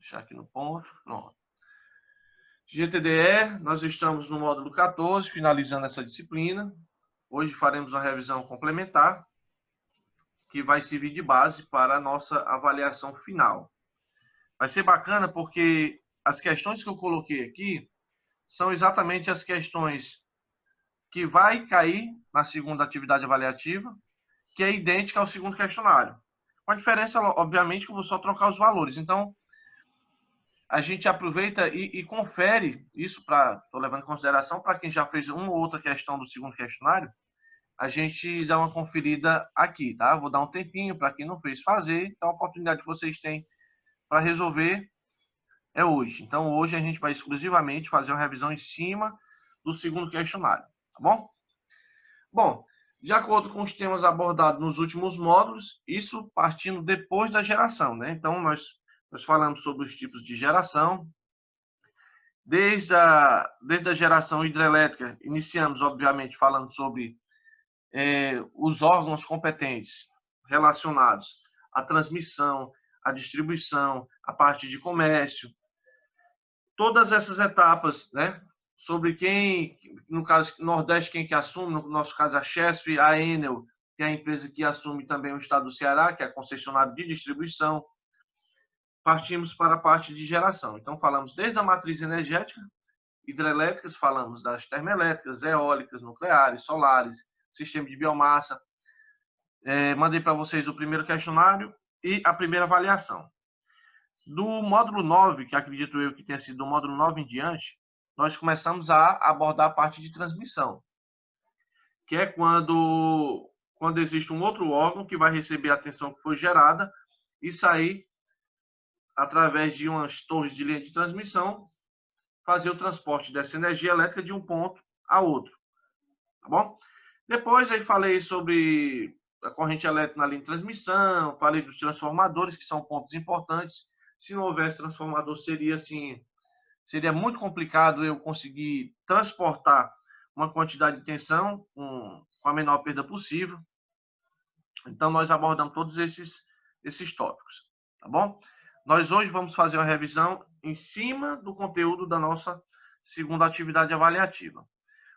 deixar aqui no ponto. Pronto. GTDE, nós estamos no módulo 14, finalizando essa disciplina. Hoje faremos uma revisão complementar, que vai servir de base para a nossa avaliação final. Vai ser bacana porque as questões que eu coloquei aqui são exatamente as questões que vai cair na segunda atividade avaliativa, que é idêntica ao segundo questionário. Com a diferença, obviamente, que eu vou só trocar os valores. Então, a gente aproveita e confere isso, estou levando em consideração, para quem já fez uma ou outra questão do segundo questionário, a gente dá uma conferida aqui, tá? Vou dar um tempinho para quem não fez fazer, então a oportunidade que vocês têm para resolver é hoje. Então, hoje a gente vai exclusivamente fazer uma revisão em cima do segundo questionário, tá bom? Bom, de acordo com os temas abordados nos últimos módulos, isso partindo depois da geração, né? Então, nós falamos sobre os tipos de geração. Desde a geração hidrelétrica, iniciamos, obviamente, falando sobre os órgãos competentes relacionados à transmissão, à distribuição, à parte de comércio. Todas essas etapas, né? Sobre quem, no caso Nordeste, quem que assume, no nosso caso a Chesf, a Enel, que é a empresa que assume também o estado do Ceará, que é a concessionária de distribuição. Partimos para a parte de geração. Então, falamos desde a matriz energética, hidrelétricas, falamos das termoelétricas, eólicas, nucleares, solares, sistema de biomassa. Mandei para vocês o primeiro questionário e a primeira avaliação. Do módulo 9, que acredito eu que tenha sido do módulo 9 em diante, nós começamos a abordar a parte de transmissão, que é quando existe um outro órgão que vai receber a atenção que foi gerada e sair, através de umas torres de linha de transmissão, fazer o transporte dessa energia elétrica de um ponto a outro. Tá bom? Depois aí falei sobre a corrente elétrica na linha de transmissão, falei dos transformadores, que são pontos importantes. Se não houvesse transformador, seria muito complicado eu conseguir transportar uma quantidade de tensão com a menor perda possível. Então, nós abordamos todos esses tópicos, tá bom? Nós hoje vamos fazer uma revisão em cima do conteúdo da nossa segunda atividade avaliativa.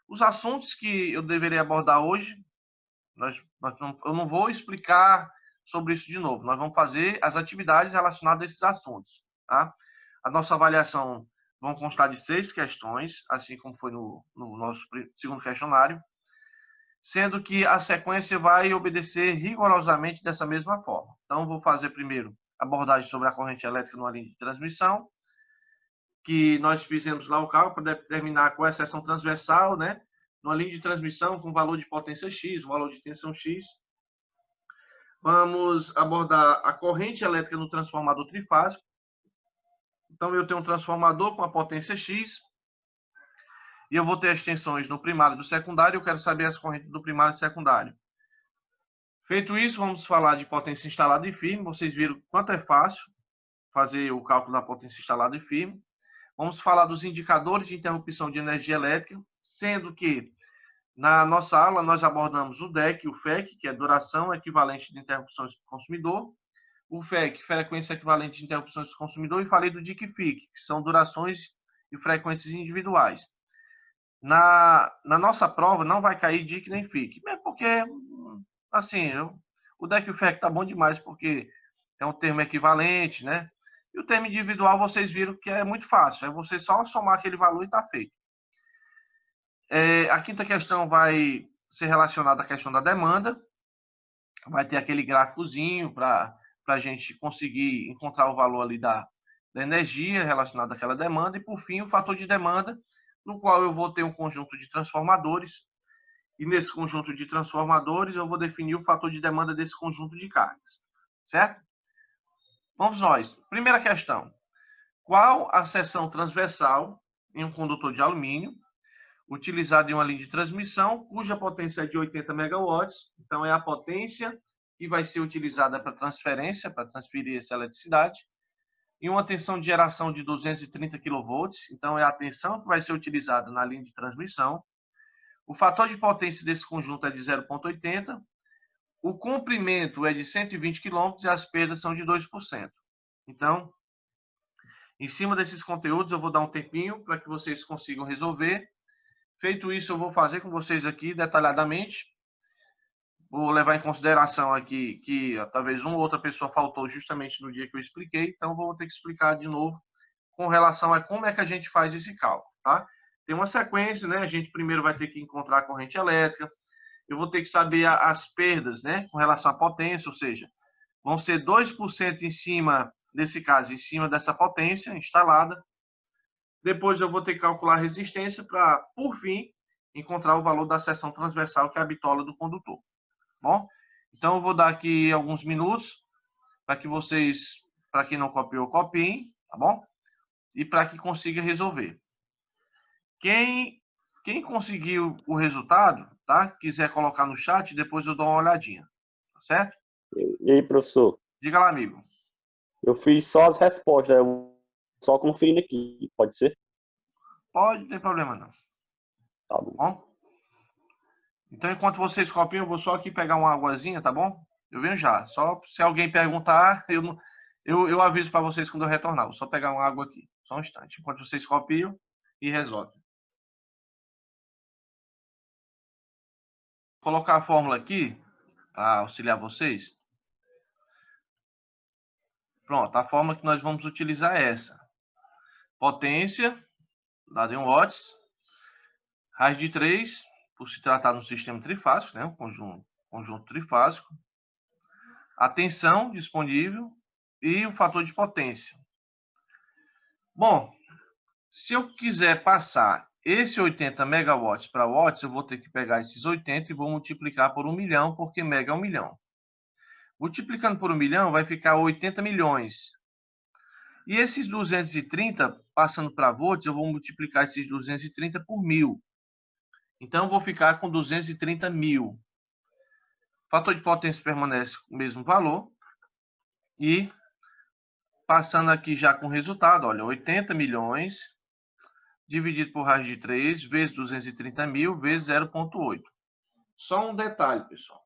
Os assuntos que eu deveria abordar hoje, eu não vou explicar sobre isso de novo. Nós vamos fazer as atividades relacionadas a esses assuntos, tá? A nossa avaliação vai constar de 6 questões, assim como foi no nosso segundo questionário, sendo que a sequência vai obedecer rigorosamente dessa mesma forma. Então, vou fazer primeiro abordagem sobre a corrente elétrica numa linha de transmissão, que nós fizemos lá o cálculo para determinar qual é a seção transversal, né? Numa linha de transmissão com valor de potência X, valor de tensão X. Vamos abordar a corrente elétrica no transformador trifásico. Então, eu tenho um transformador com a potência X, e eu vou ter as tensões no primário e do secundário, eu quero saber as correntes do primário e secundário. Feito isso, vamos falar de potência instalada e firme. Vocês viram quanto é fácil fazer o cálculo da potência instalada e firme. Vamos falar dos indicadores de interrupção de energia elétrica, sendo que na nossa aula nós abordamos o DEC e o FEC, que é duração equivalente de interrupções do consumidor, o FEC, frequência equivalente de interrupções do consumidor, e falei do DIC-FIC, que são durações e frequências individuais. Na nossa prova não vai cair DIC nem FIC, porque, assim, o DEC e o FEC tá bom demais, porque é um termo equivalente, né? E o termo individual, vocês viram que é muito fácil. É você só somar aquele valor e está feito. A quinta questão vai ser relacionada à questão da demanda. Vai ter aquele gráficozinho para a gente conseguir encontrar o valor ali da energia relacionada àquela demanda. E, por fim, o fator de demanda, no qual eu vou ter um conjunto de transformadores. E nesse conjunto de transformadores, eu vou definir o fator de demanda desse conjunto de cargas. Certo? Vamos nós. Primeira questão. Qual a seção transversal em um condutor de alumínio utilizado em uma linha de transmissão cuja potência é de 80 megawatts? Então, é a potência que vai ser utilizada para transferência, para transferir essa eletricidade, e uma tensão de geração de 230 kV. Então, é a tensão que vai ser utilizada na linha de transmissão. O fator de potência desse conjunto é de 0,80. O comprimento é de 120 km e as perdas são de 2%. Então, Em cima desses conteúdos, eu vou dar um tempinho para que vocês consigam resolver. Feito isso, eu vou fazer com vocês aqui detalhadamente. Vou levar em consideração aqui que talvez uma ou outra pessoa faltou justamente no dia que eu expliquei, então vou ter que explicar de novo com relação a como é que a gente faz esse cálculo, tá? Tem uma sequência, né? A gente primeiro vai ter que encontrar a corrente elétrica, eu vou ter que saber as perdas, né, com relação à potência, ou seja, vão ser 2% em cima, nesse caso, em cima dessa potência instalada. Depois eu vou ter que calcular a resistência para, por fim, encontrar o valor da seção transversal, que é a bitola do condutor. Bom, então eu vou dar aqui alguns minutos para que vocês, para quem não copiou, copiem, tá bom? E para que consiga resolver. Quem conseguiu o resultado, tá? Quiser colocar no chat, depois eu dou uma olhadinha, tá certo? E aí, professor? Diga lá, amigo. Eu fiz só as respostas, eu só conferindo aqui, pode ser? Pode, não tem problema não. Tá bom. Bom? Então, enquanto vocês copiam, eu vou só aqui pegar uma aguazinha, tá bom? Eu venho já. Só se alguém perguntar, eu aviso para vocês quando eu retornar. Vou só pegar uma água aqui. Só um instante. Enquanto vocês copiam e resolvem. Vou colocar a fórmula aqui para auxiliar vocês. Pronto, a fórmula que nós vamos utilizar é essa. Potência, dada em watts, raiz de 3, por se tratar de um sistema trifásico, né? Um conjunto trifásico. A tensão disponível e o fator de potência. Bom, se eu quiser passar esse 80 megawatts para watts, eu vou ter que pegar esses 80 e vou multiplicar por 1 milhão, porque mega é 1 milhão. Multiplicando por 1 milhão, vai ficar 80 milhões. E esses 230, passando para volts, eu vou multiplicar esses 230 por 1000. Então, eu vou ficar com 230 mil. O fator de potência permanece com o mesmo valor. E, passando aqui já com o resultado, olha, 80 milhões dividido por raiz de 3 vezes 230 mil vezes 0,8. Só um detalhe, pessoal.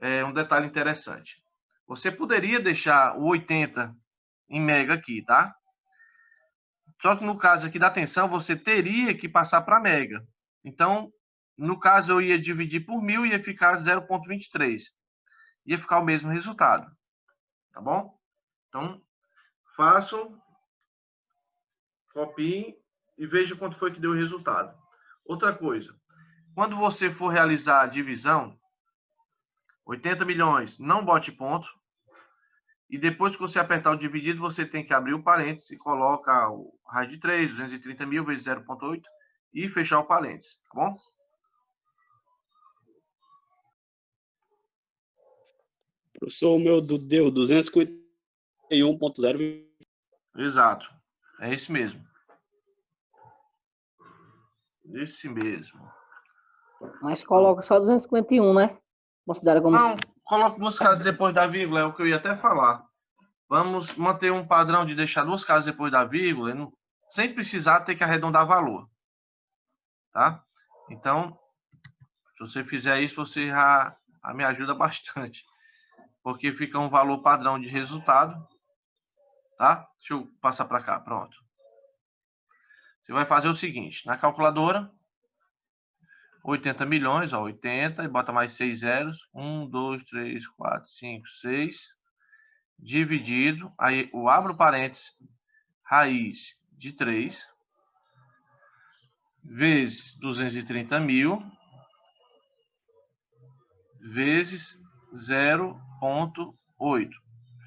É um detalhe interessante. Você poderia deixar o 80 em mega aqui, tá? Só que no caso aqui da tensão, você teria que passar para mega. Então, no caso, eu ia dividir por 1000 e ia ficar 0,23. Ia ficar o mesmo resultado. Tá bom? Então, façam, copiem e vejam quanto foi que deu o resultado. Outra coisa, quando você for realizar a divisão, 80 milhões, não bote ponto. E depois que você apertar o dividido, você tem que abrir o parênteses e coloca o raiz de 3, 230 mil vezes 0,8 e fechar o parênteses, tá bom? Professor, o meu deu 251.0. Exato. É esse mesmo. Esse mesmo. Mas coloca só 251, né? Considera como... Não, coloque duas casas depois da vírgula, é o que eu ia até falar. Vamos manter um padrão de deixar duas casas depois da vírgula, sem precisar ter que arredondar valor. Tá? Então, se você fizer isso, você já me ajuda bastante. Porque fica um valor padrão de resultado. Tá? Deixa eu passar para cá, pronto. Você vai fazer o seguinte, na calculadora, 80 milhões, ó, 80, e bota mais 6 zeros, 1, 2, 3, 4, 5, 6, dividido, aí eu abro parênteses, raiz de 3, vezes 230 mil, vezes 0,8,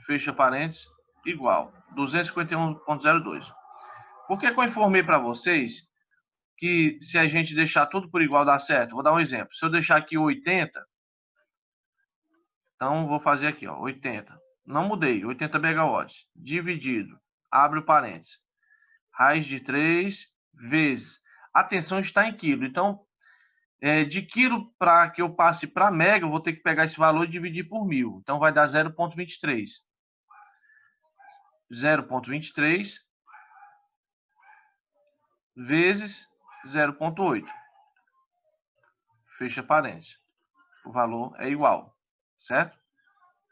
fecha parênteses, igual, 251,02. Por que eu informei para vocês que se a gente deixar tudo por igual dá certo? Vou dar um exemplo. Se eu deixar aqui 80, então vou fazer aqui, ó, 80. Não mudei, 80 megawatts. Dividido, abre o parênteses. Raiz de 3 vezes. A tensão está em quilo. Então, de quilo para que eu passe para mega, eu vou ter que pegar esse valor e dividir por 1000. Então, vai dar 0,23. 0,23 vezes 0,8. Fecha parênteses. O valor é igual, certo?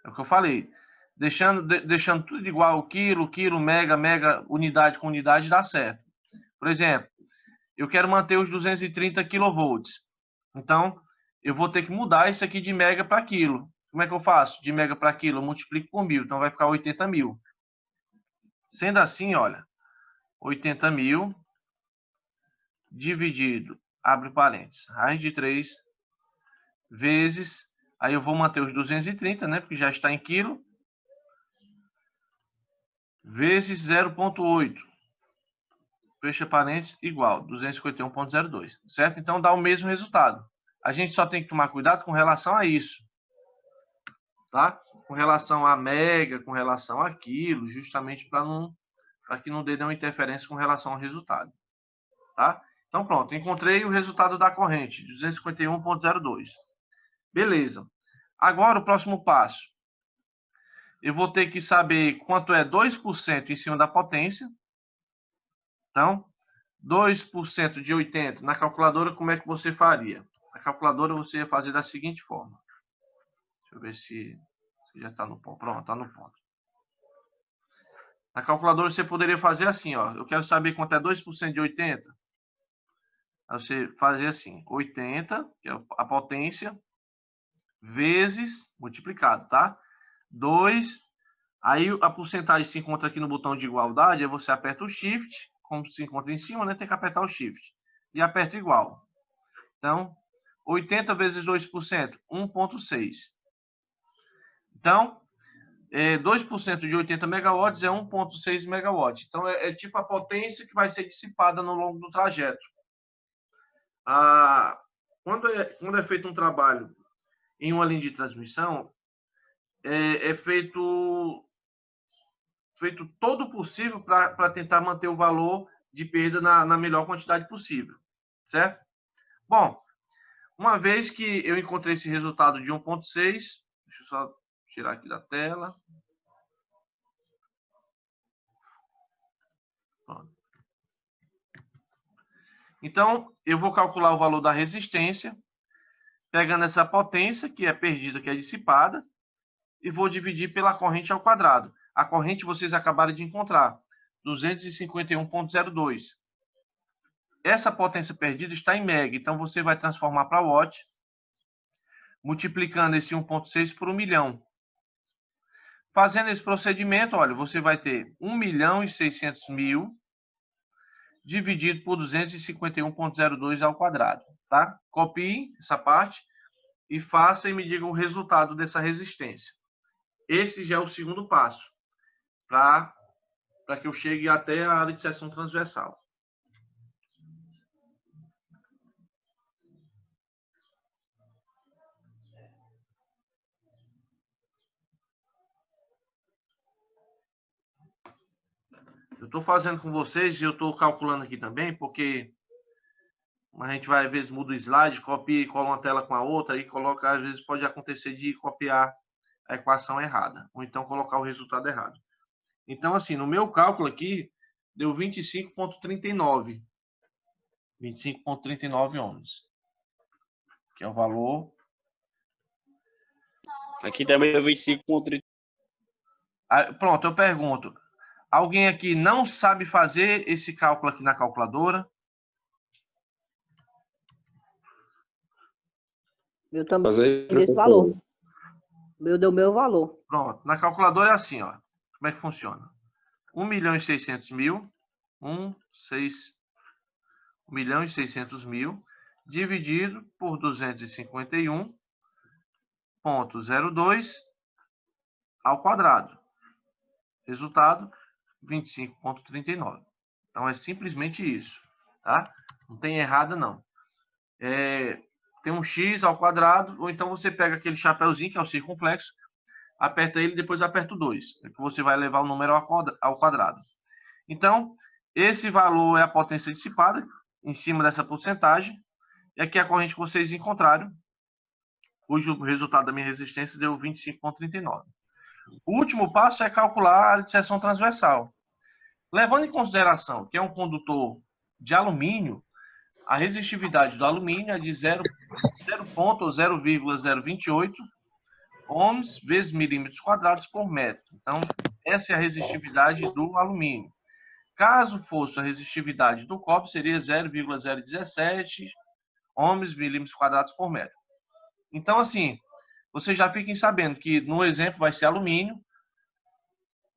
É o que eu falei. deixando tudo igual, quilo, mega, unidade com unidade, dá certo. Por exemplo, eu quero manter os 230 kV. Então, eu vou ter que mudar isso aqui de mega para quilo. Como é que eu faço? De mega para quilo, eu multiplico por 1000, então vai ficar 80.000. Sendo assim, olha, 80.000 dividido, abre parênteses, raiz de 3, vezes, aí eu vou manter os 230, né, porque já está em quilo, vezes 0,8. Fecha parênteses, igual, 251,02, certo? Então, dá o mesmo resultado. A gente só tem que tomar cuidado com relação a isso, tá? Com relação a mega, com relação a quilo, justamente para que não dê nenhuma interferência com relação ao resultado, tá? Então, pronto, encontrei o resultado da corrente, 251,02. Beleza. Agora, o próximo passo. Eu vou ter que saber quanto é 2% em cima da potência. Então, 2% de 80 na calculadora, como é que você faria? Na calculadora você ia fazer da seguinte forma. Deixa eu ver se já está no ponto. Pronto, está no ponto. Na calculadora você poderia fazer assim, ó. Eu quero saber quanto é 2% de 80. Aí você fazer assim, 80, que é a potência, vezes, multiplicado, tá? 2, aí a porcentagem se encontra aqui no botão de igualdade, aí você aperta o Shift, como se encontra em cima, né? Tem que apertar o Shift. E aperta igual. Então, 80 vezes 2%, 1,6. Então, 2% de 80 megawatts é 1,6 megawatts. Então, é tipo a potência que vai ser dissipada no longo do trajeto. Quando é feito um trabalho em uma linha de transmissão, é feito todo o possível para tentar manter o valor de perda na melhor quantidade possível, certo? Bom, uma vez que eu encontrei esse resultado de 1,6, deixa eu só tirar aqui da tela. Pronto. Então, eu vou calcular o valor da resistência, pegando essa potência, que é perdida, que é dissipada, e vou dividir pela corrente ao quadrado. A corrente vocês acabaram de encontrar, 251,02. Essa potência perdida está em mega, então você vai transformar para watt, multiplicando esse 1,6 por 1 milhão. Fazendo esse procedimento, olha, você vai ter 1.600.000 dividido por 251,02 ao quadrado, tá? Copie essa parte e faça e me diga o resultado dessa resistência. Esse já é o segundo passo, para que eu chegue até a área de seção transversal. Eu estou fazendo com vocês e eu estou calculando aqui também, porque a gente vai, às vezes, muda o slide, copia e cola uma tela com a outra, e coloca, às vezes, pode acontecer de copiar a equação errada, ou então colocar o resultado errado. Então, assim, no meu cálculo aqui, deu 25,39. 25,39 ohms. Que é o valor. Aqui também deu 25,39. Pronto, eu pergunto. Alguém aqui não sabe fazer esse cálculo aqui na calculadora? Meu também desse valor. Meu deu meu valor. Pronto, na calculadora é assim, ó. Como é que funciona? 1.600.000, 1.600.000 dividido por 251,02 ao quadrado. Resultado, 25,39. Então, é simplesmente isso, tá? Não tem errado, não. Tem um x ao quadrado, ou então você pega aquele chapéuzinho, que é o circunflexo, aperta ele e depois aperta o 2. É que você vai levar o número ao quadrado. Então, esse valor é a potência dissipada em cima dessa porcentagem. E aqui a corrente que vocês encontraram, cujo resultado da minha resistência deu 25,39. O último passo é calcular a área de seção transversal. Levando em consideração que é um condutor de alumínio, a resistividade do alumínio é de 0,028 ohms vezes milímetros quadrados por metro. Então, essa é a resistividade do alumínio. Caso fosse a resistividade do cobre, seria 0,017 ohms milímetros quadrados por metro. Então, assim, vocês já fiquem sabendo que no exemplo vai ser alumínio.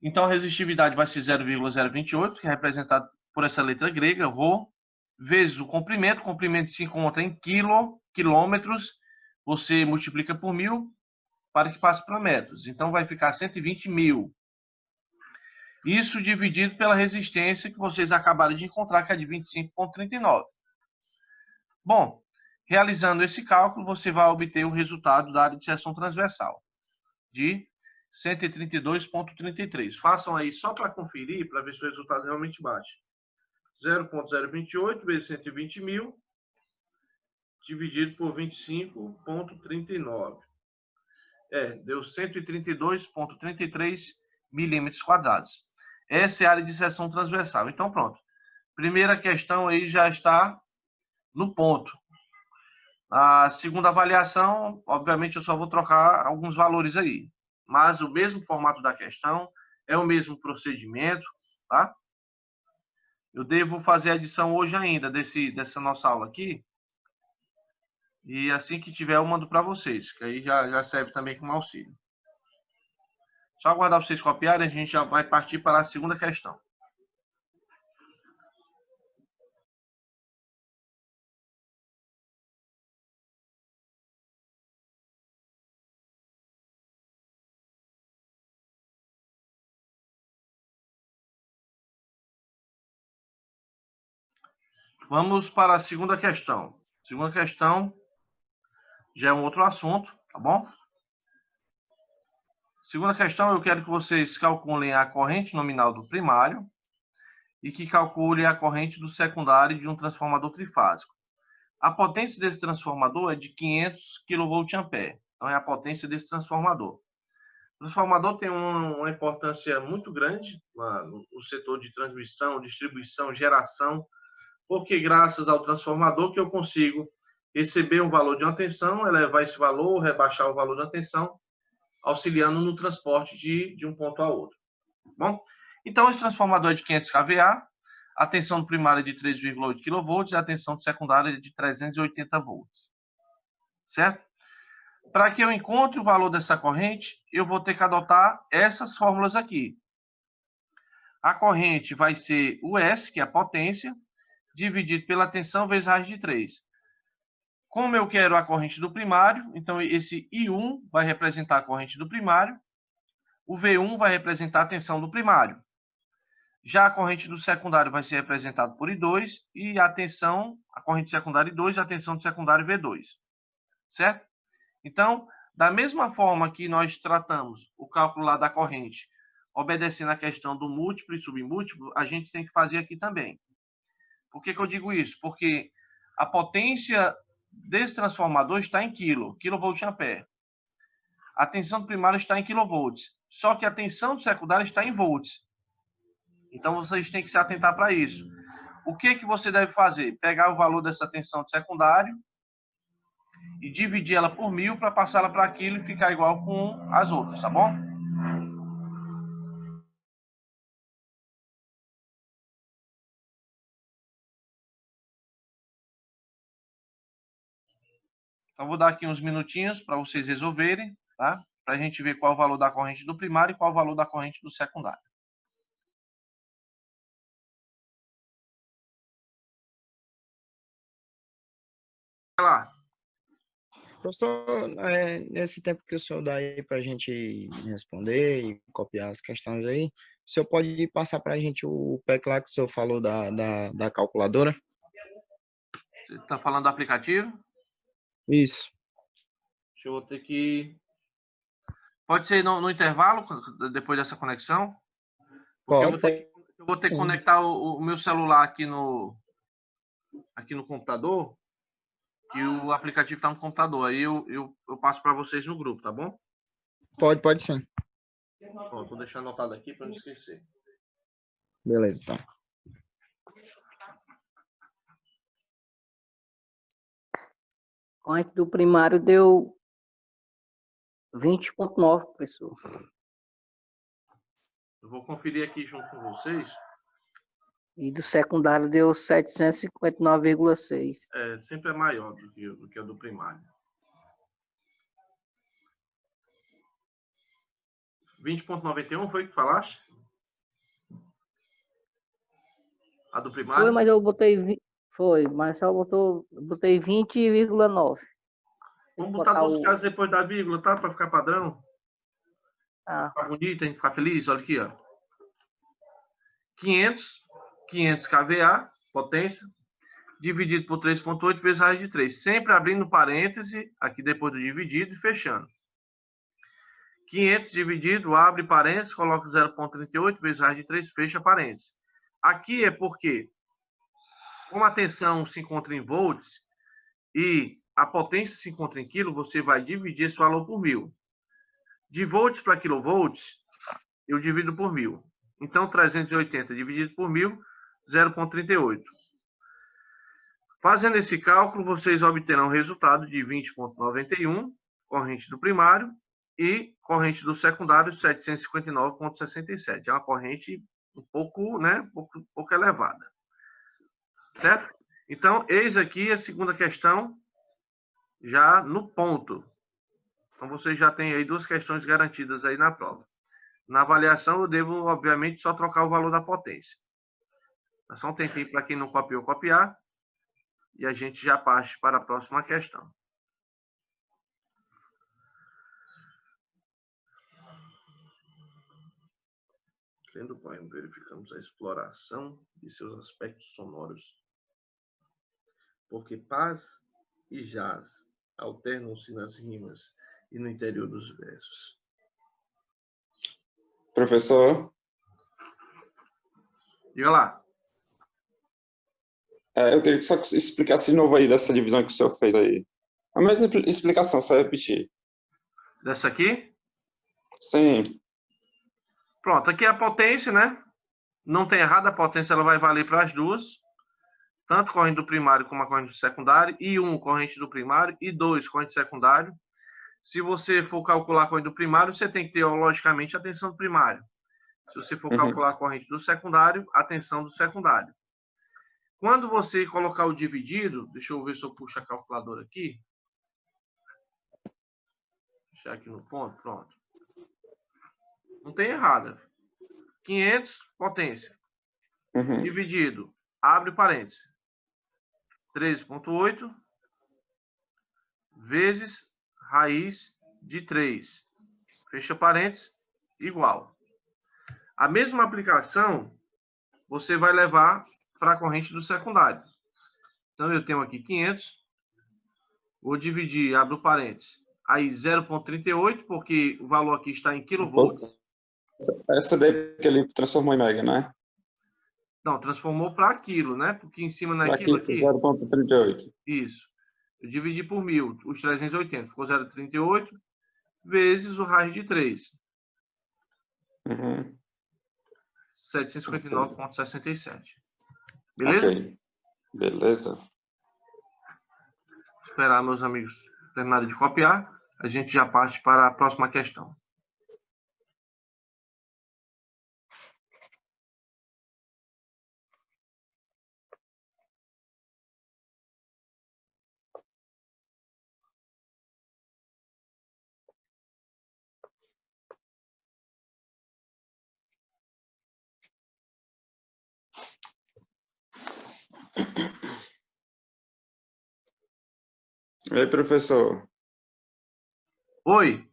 Então, a resistividade vai ser 0,028, que é representado por essa letra grega, ρ, vezes o comprimento. O comprimento se encontra em quilômetros. Você multiplica por 1000 para que passe para metros. Então, vai ficar 120 mil. Isso dividido pela resistência que vocês acabaram de encontrar, que é de 25,39. Bom, realizando esse cálculo, você vai obter o resultado da área de seção transversal, de 132,33. Façam aí só para conferir, para ver se o resultado realmente bate. 0,028 vezes 120 mil, dividido por 25,39. Deu 132,33 milímetros quadrados. Essa é a área de seção transversal. Então, pronto. Primeira questão aí já está no ponto. A segunda avaliação, obviamente, eu só vou trocar alguns valores aí. Mas o mesmo formato da questão, é o mesmo procedimento, tá? Eu devo fazer a edição hoje ainda dessa nossa aula aqui. E assim que tiver, eu mando para vocês, que aí já serve também como auxílio. Só aguardar vocês copiarem, a gente já vai partir para a segunda questão. Vamos para a segunda questão. Segunda questão já é um outro assunto, tá bom? Segunda questão, eu quero que vocês calculem a corrente nominal do primário e que calculem a corrente do secundário de um transformador trifásico. A potência desse transformador é de 500 kVA. Então, é a potência desse transformador. O transformador tem uma importância muito grande no setor de transmissão, distribuição, geração, porque graças ao transformador que eu consigo receber um valor de uma tensão, elevar esse valor, rebaixar o valor da tensão, auxiliando no transporte de um ponto a outro. Bom, então esse transformador é de 500 kVA, a tensão primária é de 3,8 kV e a tensão secundária é de 380 volts. Certo? Para que eu encontre o valor dessa corrente, eu vou ter que adotar essas fórmulas aqui. A corrente vai ser o S, que é a potência, dividido pela tensão vezes raiz de 3. Como eu quero a corrente do primário, então esse I1 vai representar a corrente do primário, o V1 vai representar a tensão do primário. Já a corrente do secundário vai ser representada por I2 e a corrente secundária I2 e a tensão do secundário V2. Certo? Então, da mesma forma que nós tratamos o cálculo lá da corrente, obedecendo a questão do múltiplo e submúltiplo, a gente tem que fazer aqui também. Por que eu digo isso? Porque a potência desse transformador está em quilovolt-ampere. A tensão do primário está em quilovolts. Só que a tensão do secundário está em volts. Então, vocês têm que se atentar para isso. O que você deve fazer? Pegar o valor dessa tensão do secundário e dividir ela por 1000 para passá-la para aquilo e ficar igual com as outras, tá bom? Então, vou dar aqui uns minutinhos para vocês resolverem, tá? Para a gente ver qual é o valor da corrente do primário e qual é o valor da corrente do secundário. Vai lá. Professor, nesse tempo que o senhor dá aí para a gente responder e copiar as questões aí, o senhor pode passar para a gente o PEC lá que o senhor falou da calculadora? Você está falando do aplicativo? Isso. Deixa eu ter que... Pode ser no intervalo, depois dessa conexão? Porque eu vou ter que conectar o meu celular aqui no computador, que o aplicativo está no computador. Aí eu passo para vocês no grupo, tá bom? Pode sim. Pronto, vou deixar anotado aqui para não esquecer. Beleza, então. Corrente do primário deu 20,9, professor. Eu vou conferir aqui junto com vocês. E do secundário deu 759,6. Sempre é maior do que a do primário. 20,91 foi o que falaste? A do primário? Foi, mas eu botei... Foi, mas só botei 20,9. Vamos botar duas casas depois da vírgula, tá? Para ficar padrão. Ah. Ficar bonito, a gente ficar feliz. Olha aqui, ó. 500 kVA, potência, dividido por 3,8 vezes raiz de 3. Sempre abrindo parêntese, aqui depois do dividido e fechando. 500 dividido, abre parênteses, coloca 0,38 vezes raiz de 3, fecha parênteses. Aqui é porque, como a tensão se encontra em volts e a potência se encontra em quilo, você vai dividir esse valor por 1000. De volts para quilovolts, eu divido por 1000. Então, 380 dividido por 1000, 0,38. Fazendo esse cálculo, vocês obterão o resultado de 20,91, corrente do primário, e corrente do secundário, 759,67. É uma corrente um pouco, né, pouco elevada. Certo? Então, eis aqui a segunda questão, já no ponto. Então, vocês já têm aí duas questões garantidas aí na prova. Na avaliação, eu devo, obviamente, só trocar o valor da potência. É só um tempinho para quem não copiou, copiar. E a gente já parte para a próxima questão. Sendo o poema, verificamos a exploração de seus aspectos sonoros. Porque paz e jazz alternam-se nas rimas e no interior dos versos. Professor? Diga lá. Eu queria que só explicasse de novo aí dessa divisão que o senhor fez aí. A mesma explicação, só repetir. Dessa aqui? Sim. Pronto, aqui é a potência, né? Não tem errado, a potência ela vai valer para as duas. Tanto corrente do primário como a corrente do secundário. E 1, corrente do primário. E 2, corrente do secundário. Se você for calcular a corrente do primário, você tem que ter, logicamente, a tensão do primário. Se você for calcular a corrente do secundário, a tensão do secundário. Quando você colocar o dividido, deixa eu ver se eu puxo a calculadora aqui. Deixar aqui no ponto, pronto. Não tem errada. 500, potência. Dividido, abre parênteses. 13,8 vezes raiz de 3. Fecha parênteses, igual. A mesma aplicação, você vai levar para a corrente do secundário. Então, eu tenho aqui 500. Vou dividir, abro parênteses. Aí, 0,38, porque o valor aqui está em quilovolts. Essa daí que ele transformou em mega, né? Não, transformou para quilo, né? Porque em cima não é quilo aqui. 0,38. Isso. Eu dividi por 1000, os 380. Ficou 0,38 vezes o raiz de 3. 759,67. Beleza? Ok. Beleza. Esperar meus amigos terminarem de copiar. A gente já parte para a próxima questão. E aí, professor? Oi.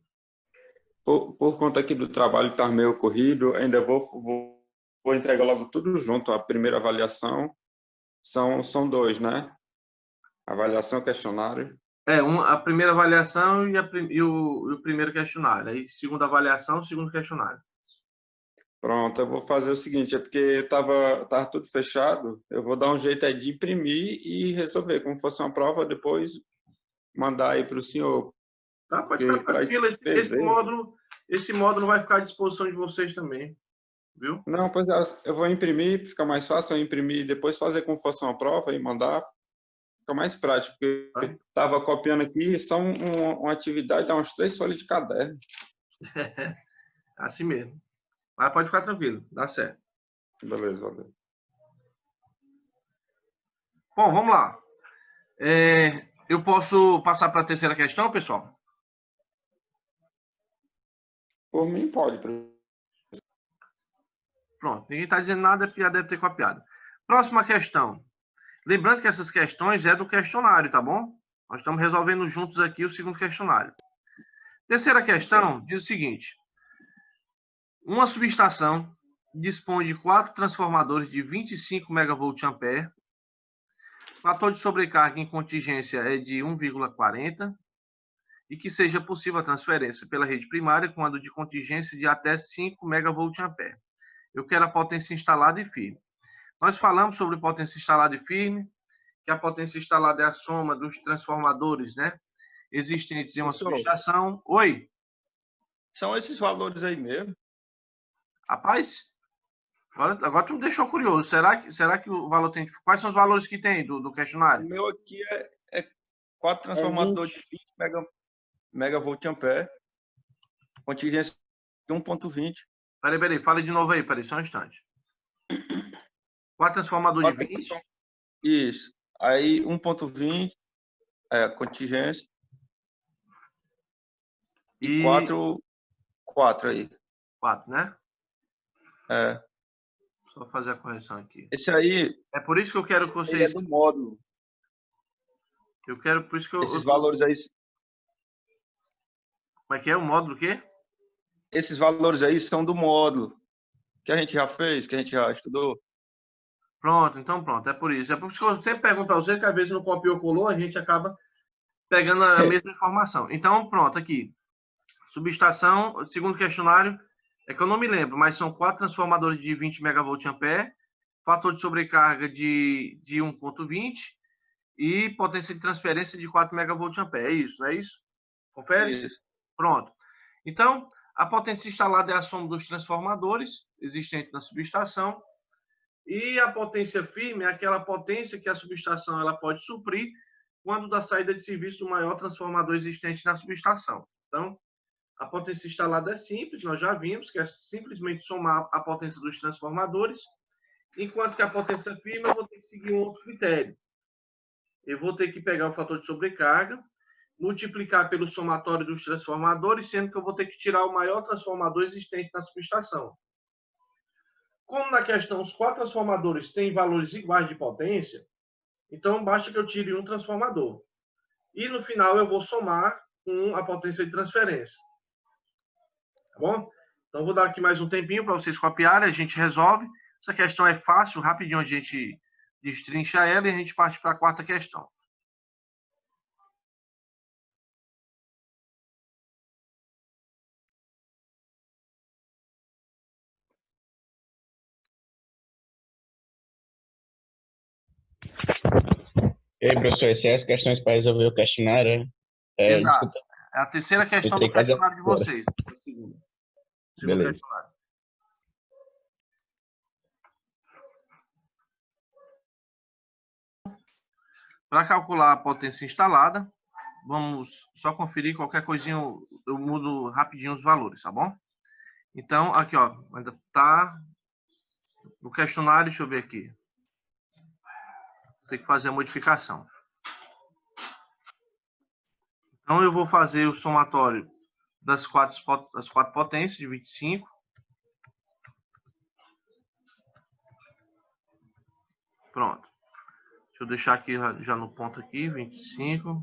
Por conta aqui do trabalho estar meio corrido, ainda vou entregar logo tudo junto. A primeira avaliação são 2, né? Avaliação e questionário. A primeira avaliação e o primeiro questionário. Aí, segunda avaliação, segundo questionário. Pronto, eu vou fazer o seguinte, é porque tava tudo fechado, eu vou dar um jeito aí de imprimir e resolver, como fosse uma prova, depois mandar aí para o senhor. Tá, pode ficar tranquilo. Esse módulo vai ficar à disposição de vocês também, viu? Não, pois é, eu vou imprimir, fica mais fácil eu imprimir e depois fazer como fosse uma prova e mandar. mais prático, porque eu estava copiando aqui, só uma atividade, dá umas 3 folhas de caderno. Assim mesmo. Mas pode ficar tranquilo, dá certo. Beleza, valeu. Bom, vamos lá. Eu posso passar para a terceira questão, pessoal? Por mim, pode. Professor. Pronto, ninguém está dizendo nada, já deve ter copiado. Próxima questão. Lembrando que essas questões é do questionário, tá bom? Nós estamos resolvendo juntos aqui o segundo questionário. Terceira questão diz o seguinte. Uma subestação dispõe de 4 transformadores de 25 MVA. Fator de sobrecarga em contingência é de 1,40 e que seja possível a transferência pela rede primária quando de contingência de até 5 MVA. Eu quero a potência instalada e firme. Nós falamos sobre potência instalada e firme, que a potência instalada é a soma dos transformadores, né, existentes em uma subestação. Oi? São esses valores aí mesmo? Rapaz, agora tu me deixou curioso. Será que o valor tem... Quais são os valores que tem do O questionário? meu aqui é 4 transformadores de 20 MVA, contingência de 1,20. Peraí, fala de novo aí, só um instante. 4 transformadores de 20? Isso. Aí 1,20, contingência. E 4 aí. 4, né? É. Só fazer a correção aqui. Esse aí... É por isso que eu quero que vocês... Ele é do módulo. Eu quero, por isso que Esses valores aí... Como é que é? O módulo o quê? Esses valores aí são do módulo. Que a gente já fez, que a gente já estudou. Pronto, então pronto. É por isso. É por isso que eu sempre pergunto para você, que às vezes não copiou ou colou, a gente acaba pegando a mesma informação. Então, pronto, aqui. Subestação, segundo questionário, é que eu não me lembro, mas são 4 transformadores de 20 MVA, fator de sobrecarga de 1,20 e potência de transferência de 4 MVA. É isso, não é isso? Confere? Isso. Pronto. Então, a potência instalada é a soma dos transformadores existentes na subestação e a potência firme é aquela potência que a subestação ela pode suprir quando da saída de serviço do maior transformador existente na subestação. Então, a potência instalada é simples, nós já vimos que é simplesmente somar a potência dos transformadores, enquanto que a potência firme eu vou ter que seguir um outro critério. Eu vou ter que pegar o fator de sobrecarga, multiplicar pelo somatório dos transformadores, sendo que eu vou ter que tirar o maior transformador existente na subestação. Como na questão os 4 transformadores têm valores iguais de potência, então basta que eu tire um transformador. E no final eu vou somar com a potência de transferência. Tá bom? Então vou dar aqui mais um tempinho para vocês copiarem, a gente resolve. Essa questão é fácil, rapidinho a gente destrincha ela e a gente parte para a quarta questão. E aí, professor, essas as questões para resolver o questionário, Exato. Desculpa. É a terceira questão do Entrei questionário de agora. vocês. Segundo Beleza. questionário. Para calcular a potência instalada, vamos só conferir qualquer coisinha, eu mudo rapidinho os valores, tá bom? Então, aqui, ó, ainda está no questionário, deixa eu ver aqui. Tem que fazer a modificação. Então, eu vou fazer o somatório das quatro potências de 25. Pronto. Deixa eu deixar aqui já no ponto aqui, 25.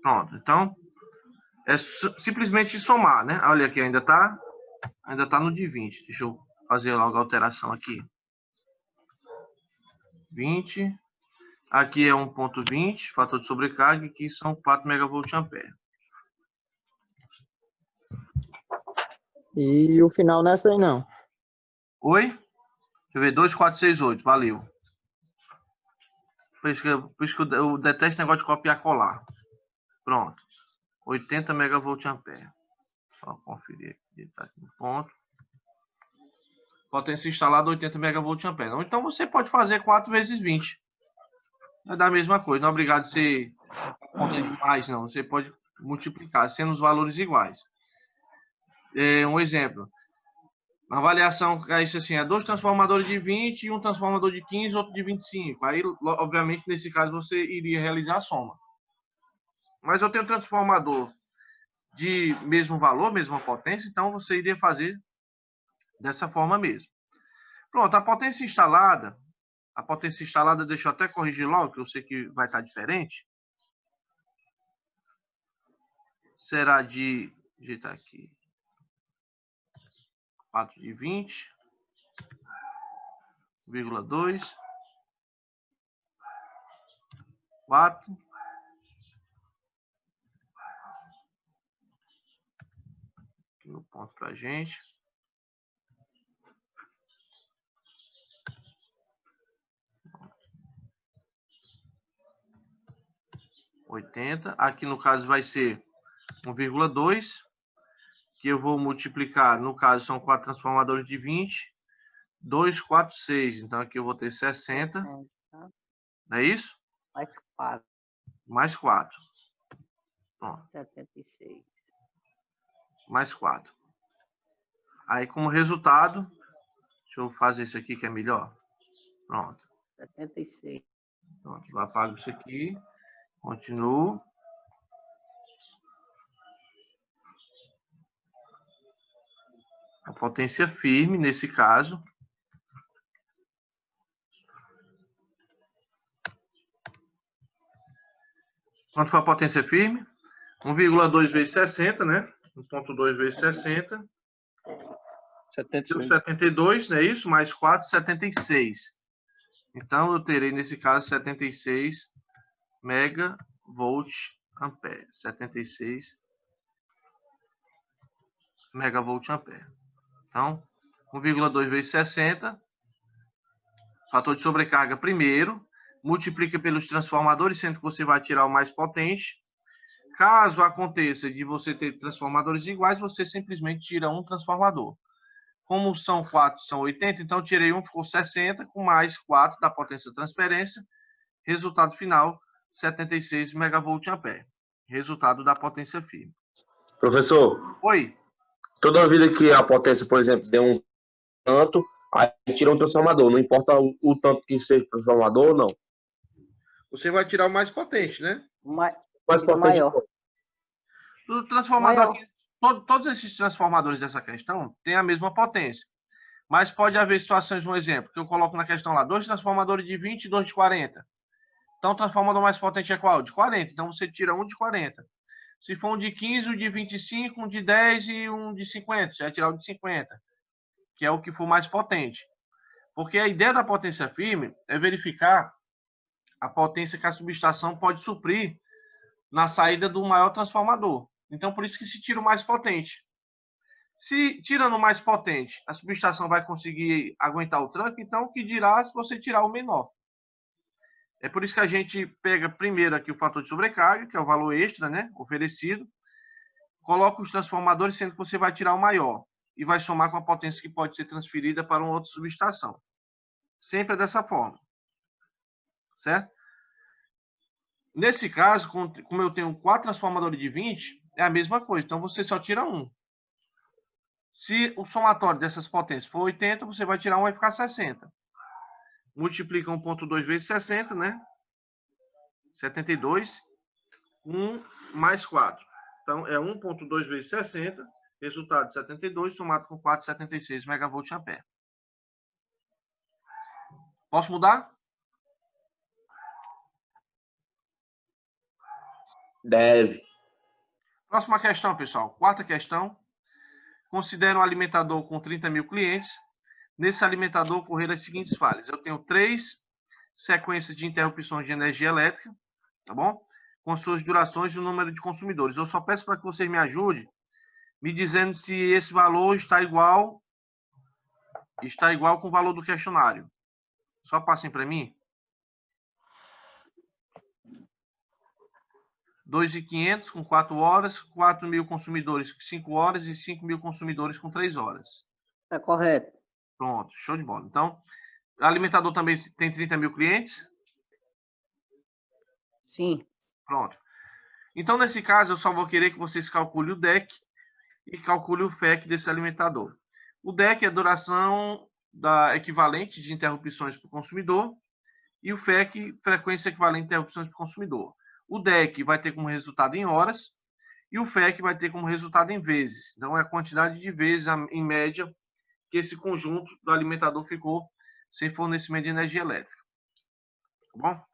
Pronto. Então, é simplesmente somar, né? Olha aqui, ainda tá no de 20. Deixa eu fazer logo a alteração aqui. 20. Aqui é 1,20, fator de sobrecarga, e aqui são 4 MVA. E o final nessa aí não. Oi? Deixa eu ver, 2,468, valeu. Por isso que eu detesto negócio de copiar e colar. Pronto. 80 MVA. Só conferir aqui, tá aqui no ponto. Potência instalada 80 MVA. Ou então você pode fazer 4 vezes 20. É da mesma coisa, não é obrigado a ser conta demais, não. Você pode multiplicar, sendo os valores iguais. Um exemplo. Na avaliação, é isso assim, 2 transformadores de 20 e um transformador de 15, outro de 25. Aí, obviamente, nesse caso, você iria realizar a soma. Mas eu tenho transformador de mesmo valor, mesma potência, então você iria fazer dessa forma mesmo. Pronto, a potência instalada, deixa eu até corrigir logo, que eu sei que vai estar diferente. Será de, digitar aqui, 4 de 20,2, 4, aqui no ponto pra gente. Aqui no caso vai ser 1,2, que eu vou multiplicar, no caso são 4 transformadores de 20, 2, 4, 6. Então aqui eu vou ter 60. Não é isso? Mais 4. Mais 4. Pronto. 76. Mais 4. Aí como resultado, deixa eu fazer isso aqui que é melhor. Pronto. 76. Pronto, eu apago isso aqui. Continuo. A potência firme, nesse caso. Quanto foi a potência firme? 1,2 vezes 60, né? 1,2 vezes 60. 72, não é isso? Mais 4, 76. Então, eu terei, nesse caso, 76 megavolt ampere. 76 megavolt ampere. Então, 1,2 vezes 60. Fator de sobrecarga primeiro. Multiplica pelos transformadores, sendo que você vai tirar o mais potente. Caso aconteça de você ter transformadores iguais, você simplesmente tira um transformador. Como são 4, são 80, então eu tirei um, ficou 60, com mais 4 da potência de transferência. Resultado final, 76 megavolt ampere. Resultado da potência firme. Professor, Oi? toda vida que a potência, por exemplo, deu um tanto, aí tira um transformador, não importa o tanto que seja o transformador ou não. Você vai tirar o mais potente, né? Mais Fica potente. maior. O transformador Maior. aqui, todos esses transformadores dessa questão têm a mesma potência. Mas pode haver situações, um exemplo, que eu coloco na questão lá, 2 transformadores de 20 e 2 de 40. Então, o transformador mais potente é qual? De 40. Então, você tira um de 40. Se for um de 15, um de 25, um de 10 e um de 50, você vai tirar o de 50, que é o que for mais potente. Porque a ideia da potência firme é verificar a potência que a subestação pode suprir na saída do maior transformador. Então, por isso que se tira o mais potente. Se tirando o mais potente, a subestação vai conseguir aguentar o tranco, então o que dirá se você tirar o menor? É por isso que a gente pega primeiro aqui o fator de sobrecarga, que é o valor extra, né, oferecido, coloca os transformadores, sendo que você vai tirar o maior, e vai somar com a potência que pode ser transferida para uma outra subestação. Sempre é dessa forma. Certo? Nesse caso, como eu tenho 4 transformadores de 20, é a mesma coisa. Então, você só tira um. Se o somatório dessas potências for 80, você vai tirar um, vai ficar 60. Multiplica 1,2 vezes 60, né? 72. 1 mais 4. Então, é 1,2 vezes 60. Resultado de 72, somado com 4, 76 megavolt ampere. Posso mudar? Deve. Próxima questão, pessoal. Quarta questão. Considera um alimentador com 30 mil clientes. Nesse alimentador ocorreram as seguintes falhas. Eu tenho 3 sequências de interrupções de energia elétrica, tá bom? Com suas durações e o número de consumidores. Eu só peço para que vocês me ajudem, me dizendo se esse valor está igual com o valor do questionário. Só passem para mim. 2.500 com 4 horas, 4.000 consumidores com 5 horas e 5.000 consumidores com 3 horas. Tá correto. Pronto, show de bola. Então, o alimentador também tem 30 mil clientes? Sim. Pronto. Então, nesse caso, eu só vou querer que vocês calculem o DEC e calculem o FEC desse alimentador. O DEC é a duração da equivalente de interrupções por consumidor e o FEC, frequência equivalente de interrupções por consumidor. O DEC vai ter como resultado em horas e o FEC vai ter como resultado em vezes. Então, é a quantidade de vezes, em média, que esse conjunto do alimentador ficou sem fornecimento de energia elétrica. Tá bom?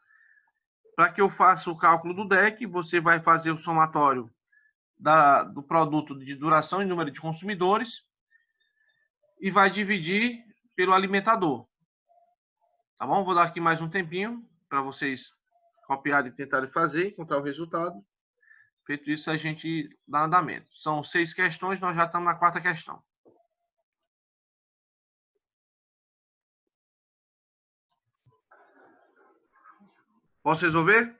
Para que eu faça o cálculo do DEC, você vai fazer o somatório do produto de duração e número de consumidores e vai dividir pelo alimentador. Tá bom? Vou dar aqui mais um tempinho para vocês copiarem e tentarem fazer, encontrar o resultado. Feito isso, a gente dá andamento. São 6 questões, nós já estamos na 4ª questão. Posso resolver?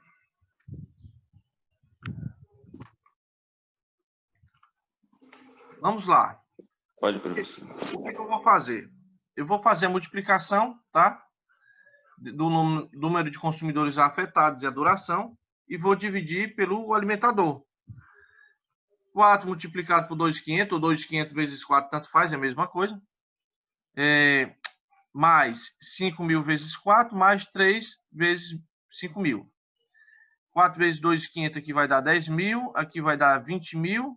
Vamos lá. Pode, professor. O que eu vou fazer? Eu vou fazer a multiplicação, tá? Do número de consumidores afetados e a duração, e vou dividir pelo alimentador. 4 multiplicado por 2.500, ou 2.500 vezes 4, tanto faz, é a mesma coisa. Mais 5.000 vezes 4, mais 3 vezes 5.000. 4 vezes 2.500 aqui vai dar 10.000, aqui vai dar 20.000,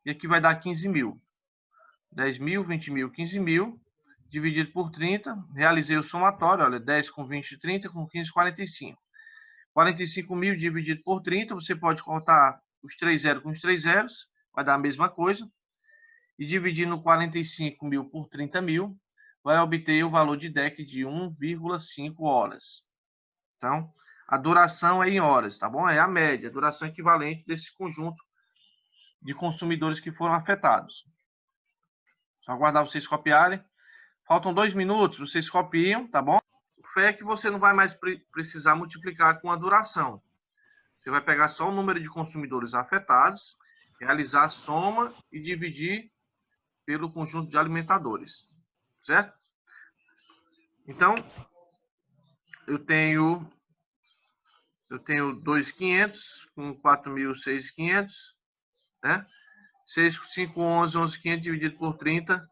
e aqui vai dar 15.000. 10.000, 20.000, 15.000, dividido por 30, realizei o somatório, olha, 10 com 20, 30, com 15, 45. 45.000 dividido por 30, você pode contar os 3 zeros com os 3 zeros, vai dar a mesma coisa. E dividindo 45.000 por 30.000, vai obter o valor de DEC de 1,5 horas. Então, a duração é em horas, tá bom? É a média, a duração equivalente desse conjunto de consumidores que foram afetados. Só aguardar vocês copiarem. Faltam 2 minutos, vocês copiam, tá bom? O FEC você não vai mais precisar multiplicar com a duração. Você vai pegar só o número de consumidores afetados, realizar a soma e dividir pelo conjunto de alimentadores. Certo? Então, eu tenho 2.500 com 4.000, 6.500, né? 6, 5, 11, 11.500 dividido por 30,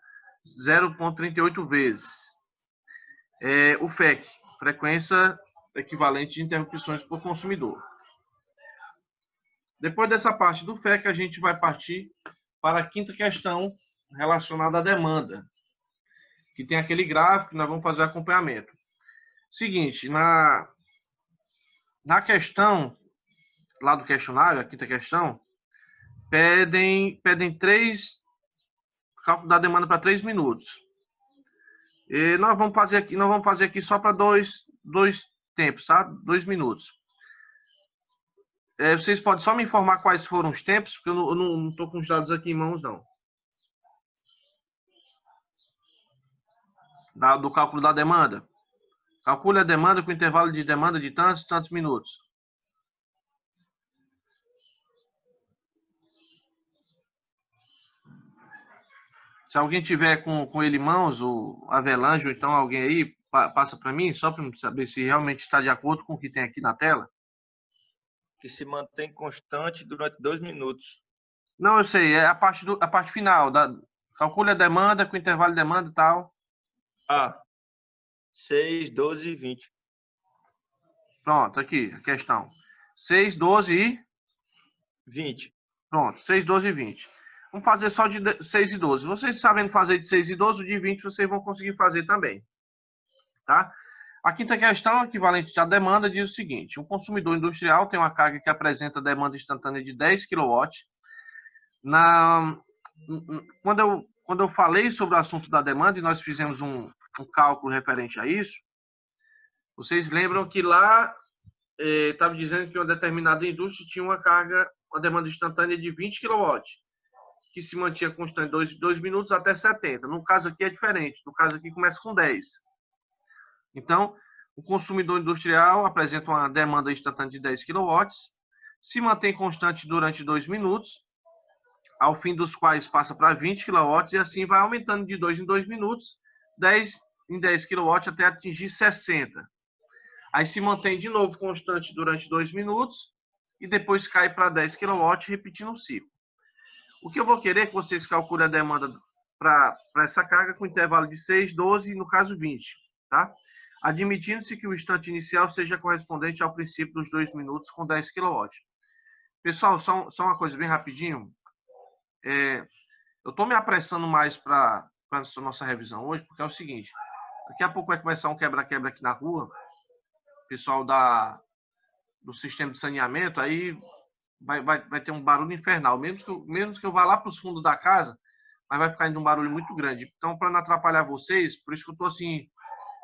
0,38 vezes. O FEC, frequência equivalente de interrupções por consumidor. Depois dessa parte do FEC, a gente vai partir para a 5ª questão relacionada à demanda, que tem aquele gráfico que nós vamos fazer acompanhamento. Seguinte, na questão, lá do questionário, a 5ª questão, pedem 3, cálculo da demanda para 3 minutos. E nós vamos fazer aqui só para dois tempos, tá? 2 minutos. Vocês podem só me informar quais foram os tempos, porque eu não estou com os dados aqui em mãos, não. Do cálculo da demanda. Calcule a demanda com intervalo de demanda de tantos minutos. Se alguém tiver com ele em mãos, o Avelange, ou então alguém aí, passa para mim, só para saber se realmente está de acordo com o que tem aqui na tela. Que se mantém constante durante 2 minutos. Não, eu sei, é a parte final. Calcule a demanda com intervalo de demanda e tal. 6, 12 e 20. Pronto, aqui a questão. 6, 12 e 20. Pronto, 6, 12 e 20. Vamos fazer só de 6 e 12. Vocês sabendo fazer de 6 e 12, o de 20 vocês vão conseguir fazer também. Tá? A 5ª questão, equivalente à demanda, diz o seguinte. Um consumidor industrial tem uma carga que apresenta demanda instantânea de 10 kW. Quando eu falei sobre o assunto da demanda, e nós fizemos um cálculo referente a isso, vocês lembram que lá estava dizendo que uma determinada indústria tinha uma demanda instantânea de 20 kW, que se mantinha constante 2 minutos até 70. No caso aqui é diferente. No caso aqui começa com 10. Então, o consumidor industrial apresenta uma demanda instantânea de 10 kW, se mantém constante durante 2 minutos, ao fim dos quais passa para 20 kW, e assim vai aumentando de 2 em 2 minutos, 10 em 10 kW até atingir 60. Aí se mantém de novo constante durante 2 minutos e depois cai para 10 kW, repetindo o ciclo. O que eu vou querer é que vocês calculem a demanda para essa carga com intervalo de 6, 12 e, no caso, 20. Tá? Admitindo-se que o instante inicial seja correspondente ao princípio dos 2 minutos com 10 kW. Pessoal, só uma coisa bem rapidinho. Eu estou me apressando mais para essa nossa revisão hoje, porque é o seguinte. Daqui a pouco vai começar um quebra-quebra aqui na rua. Pessoal do sistema de saneamento, aí vai ter um barulho infernal. Mesmo que eu vá lá para os fundos da casa, mas vai ficar ainda um barulho muito grande. Então, para não atrapalhar vocês, por isso que eu estou assim,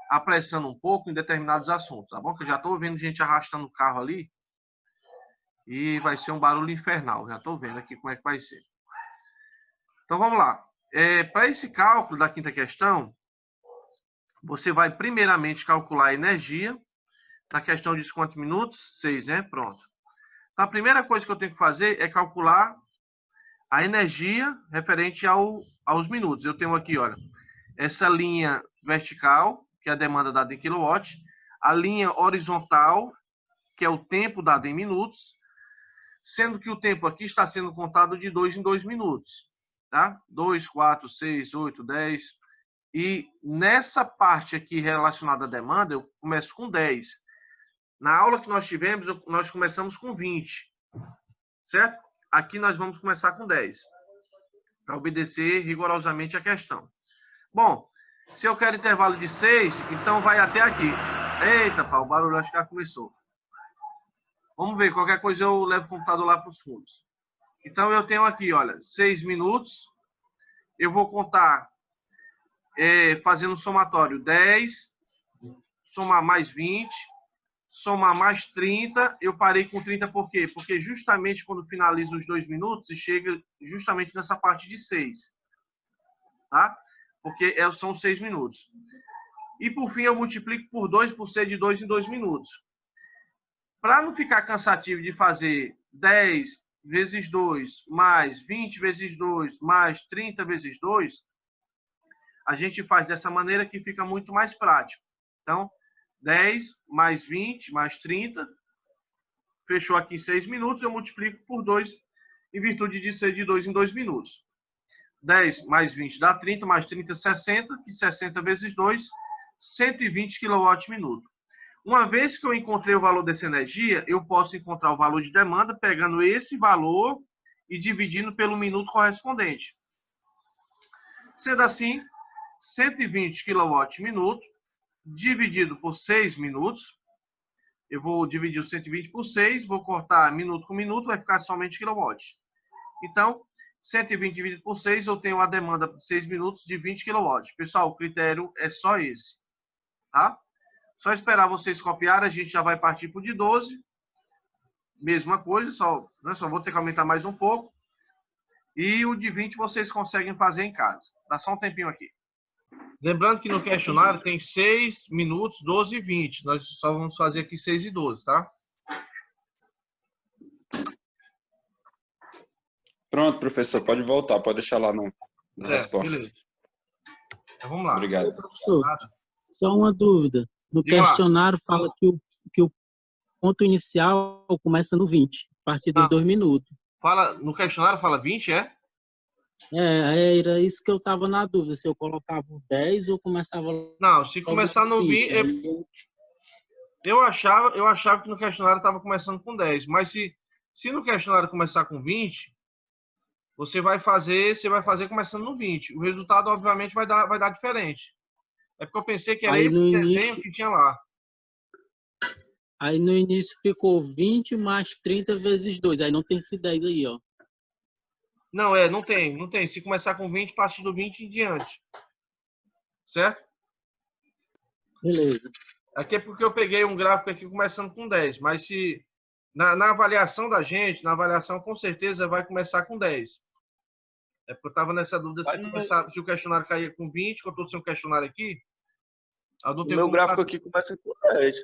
apressando um pouco em determinados assuntos, tá bom? Que eu já estou vendo gente arrastando o carro ali e vai ser um barulho infernal. Já estou vendo aqui como é que vai ser. Então, vamos lá. Para esse cálculo da quinta questão, você vai primeiramente calcular a energia. Na questão de quantos minutos? 6, né? Pronto. Então, a primeira coisa que eu tenho que fazer é calcular a energia referente aos minutos. Eu tenho aqui, olha, essa linha vertical, que é a demanda dada em quilowatts, a linha horizontal, que é o tempo dado em minutos, sendo que o tempo aqui está sendo contado de 2 em 2 minutos. Tá? 2, 4, 6, 8, 10. E nessa parte aqui relacionada à demanda, eu começo com 10. Na aula que nós tivemos, nós começamos com 20. Certo? Aqui nós vamos começar com 10. Para obedecer rigorosamente a questão. Bom, se eu quero intervalo de 6, então vai até aqui. Eita, pá, o barulho acho que já começou. Vamos ver, qualquer coisa eu levo o computador lá para os fundos. Então eu tenho aqui, olha, 6 minutos. Eu vou contar fazendo um somatório 10, somar mais 20, somar mais 30. Eu parei com 30 por quê? Porque justamente quando finaliza os 2 minutos, e chega justamente nessa parte de 6. Tá? Porque são 6 minutos. E por fim eu multiplico por 2 por ser de 2 em 2 minutos. Para não ficar cansativo de fazer 10 vezes 2, mais 20 vezes 2, mais 30 vezes 2, a gente faz dessa maneira que fica muito mais prático. Então, 10 mais 20 mais 30, fechou aqui 6 minutos, eu multiplico por 2, em virtude de ser de 2 em 2 minutos. 10 mais 20 dá 30, mais 30, 60, que 60 vezes 2, 120 kWh. Uma vez que eu encontrei o valor dessa energia, eu posso encontrar o valor de demanda pegando esse valor e dividindo pelo minuto correspondente. Sendo assim, 120 kWh dividido por 6 minutos. Eu vou dividir o 120 por 6, vou cortar minuto com minuto, vai ficar somente quilowatt. Então, 120 dividido por 6, eu tenho a demanda por 6 minutos de 20 kW. Pessoal, o critério é só esse. Tá? Só esperar vocês copiarem, a gente já vai partir para o de 12. Mesma coisa, só vou ter que aumentar mais um pouco. E o de 20 vocês conseguem fazer em casa. Dá só um tempinho aqui. Lembrando que no questionário tem 6 minutos, 12 e 20. Nós só vamos fazer aqui 6 e 12, tá? Pronto, professor, pode voltar, pode deixar lá na resposta. Beleza. Então, vamos lá. Obrigado. Professor, só uma dúvida. No Diga questionário fala que o ponto inicial começa no 20, a partir dos 2 minutos. No questionário fala 20, é? Era isso que eu estava na dúvida, se eu colocava o 10 ou começava... Não, se começar no 20... Eu achava que no questionário estava começando com 10, mas se no questionário começar com 20, você vai fazer começando no 20. O resultado, obviamente, vai dar diferente. É porque eu pensei que era esse desenho que tinha lá. Aí no início ficou 20 mais 30 vezes 2. Aí não tem esse 10 aí, ó. Não, não tem. Se começar com 20, parte do 20 em diante. Certo? Beleza. Aqui é porque eu peguei um gráfico aqui começando com 10. Mas se na avaliação da gente, na avaliação com certeza vai começar com 10. É porque eu estava nessa dúvida se o questionário caía com 20, que eu estou sem o questionário aqui. O meu gráfico aqui começa com 10.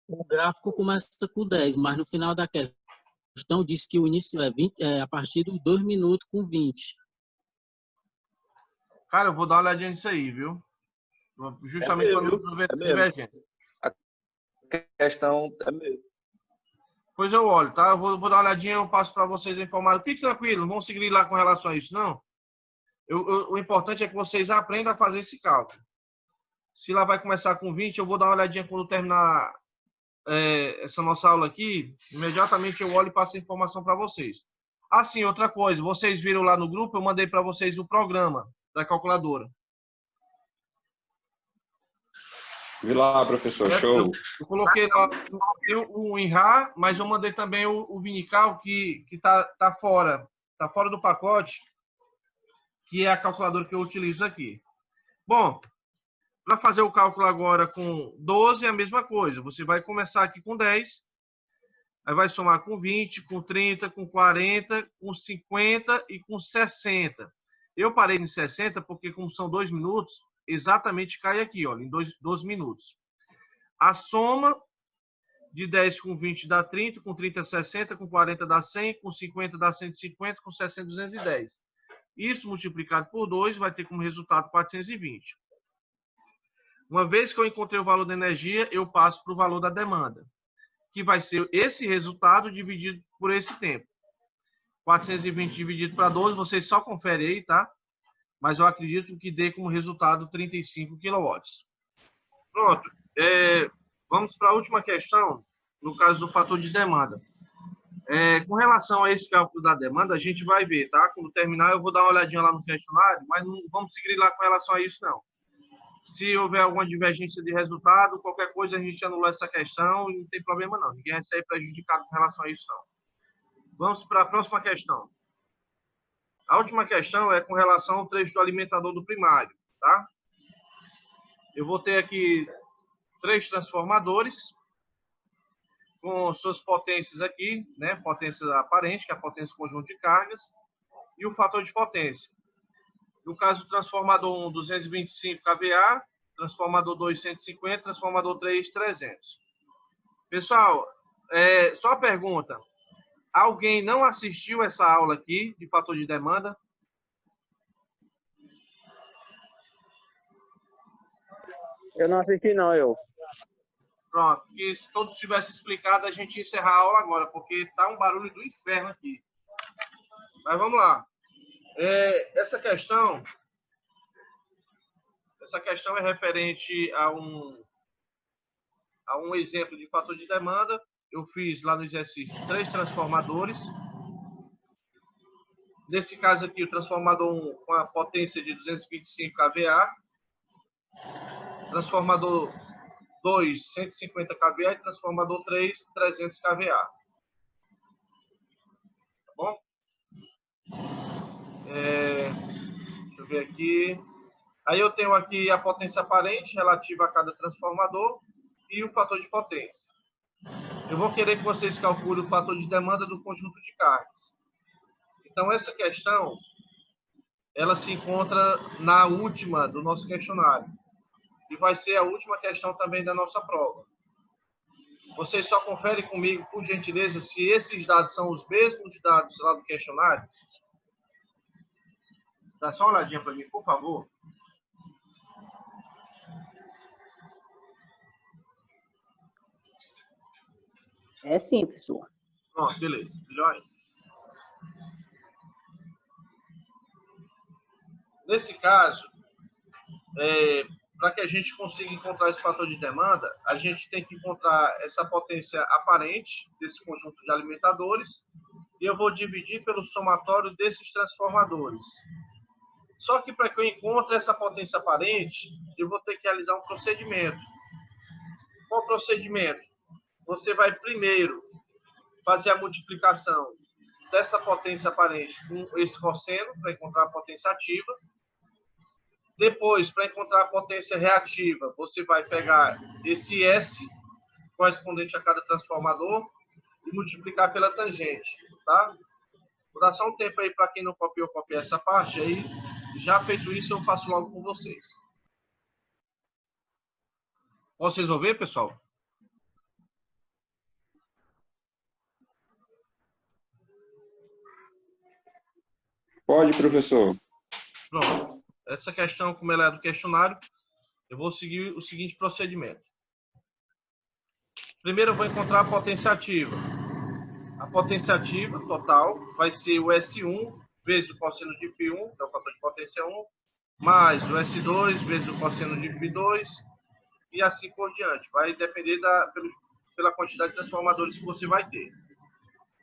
O gráfico começa com 10, mas no final da questão diz que o início é 20, a partir dos 2 minutos com 20. Cara, eu vou dar uma olhadinha nisso aí, viu? Justamente para não haver divergência. A questão é mesmo. Pois eu olho, tá? Eu vou dar uma olhadinha e eu passo para vocês a informação. Fique tranquilo, não vão seguir lá com relação a isso, não. O importante é que vocês aprendam a fazer esse cálculo. Se lá vai começar com 20, eu vou dar uma olhadinha quando terminar essa nossa aula aqui. Imediatamente eu olho e passo a informação para vocês. Assim, outra coisa, vocês viram lá no grupo, eu mandei para vocês o programa da calculadora. Vi lá, professor, show. Eu coloquei lá o INRA, mas eu mandei também o Vinical, que tá fora do pacote, que é a calculadora que eu utilizo aqui. Bom, para fazer o cálculo agora com 12 é a mesma coisa. Você vai começar aqui com 10, aí vai somar com 20, com 30, com 40, com 50 e com 60. Eu parei em 60 porque, como são 2 minutos, exatamente cai aqui, ó, em 12 minutos. A soma de 10 com 20 dá 30, com 30 60, com 40 dá 100, com 50 dá 150, com 60 210. Isso multiplicado por 2 vai ter como resultado 420. Uma vez que eu encontrei o valor da energia, eu passo para o valor da demanda, que vai ser esse resultado dividido por esse tempo. 420 dividido para 12, vocês só conferem aí, tá? Mas eu acredito que dê como resultado 35 kW. Pronto. Vamos para a última questão, no caso do fator de demanda. Com relação a esse cálculo da demanda, a gente vai ver, tá? Quando terminar, eu vou dar uma olhadinha lá no questionário, mas não vamos seguir lá com relação a isso, não. Se houver alguma divergência de resultado, qualquer coisa a gente anula essa questão e não tem problema, não. Ninguém vai sair prejudicado com relação a isso, não. Vamos para a próxima questão. A última questão é com relação ao trecho do alimentador do primário, tá? Eu vou ter aqui 3 transformadores com suas potências aqui, né? Potência aparente, que é a potência conjunto de cargas, e o fator de potência. No caso do transformador 1, 225 kVA, transformador 2, 150, transformador 3, 300. Pessoal, só uma pergunta. Alguém não assistiu essa aula aqui de fator de demanda? Eu não assisti, não, eu. Pronto, que se todos tivessem explicado, a gente ia encerrar a aula agora, porque tá um barulho do inferno aqui. Mas vamos lá. Essa questão é referente a um exemplo de fator de demanda. Eu fiz lá no exercício 3 transformadores. Nesse caso aqui, o transformador 1 com a potência de 225 kVA. Transformador 2, 150 kVA. E transformador 3, 300 kVA. Tá bom? Deixa eu ver aqui. Aí eu tenho aqui a potência aparente relativa a cada transformador e o fator de potência. Eu vou querer que vocês calculem o fator de demanda do conjunto de cargas. Então, essa questão, ela se encontra na última do nosso questionário. E vai ser a última questão também da nossa prova. Vocês só conferem comigo, por gentileza, se esses dados são os mesmos dados lá do questionário. Dá só uma olhadinha para mim, por favor. É sim, professor. Pronto, beleza. Joia. Nesse caso, para que a gente consiga encontrar esse fator de demanda, a gente tem que encontrar essa potência aparente desse conjunto de alimentadores e eu vou dividir pelo somatório desses transformadores. Só que para que eu encontre essa potência aparente, eu vou ter que realizar um procedimento. Qual procedimento? Você vai primeiro fazer a multiplicação dessa potência aparente com esse cosseno, para encontrar a potência ativa. Depois, para encontrar a potência reativa, você vai pegar esse S, correspondente a cada transformador, e multiplicar pela tangente, tá? Vou dar só um tempo aí para quem não copiou, copiar essa parte aí. Já feito isso, eu faço logo com vocês. Posso resolver, pessoal? Pode, professor. Pronto. essa questão, como ela é do questionário, eu vou seguir o seguinte procedimento. Primeiro eu vou encontrar a potência ativa. A potência ativa total vai ser o S1 vezes o cosseno de φ1, que é o fator de potência 1, mais o S2 vezes o cosseno de φ2, e assim por diante. Vai depender pela quantidade de transformadores que você vai ter.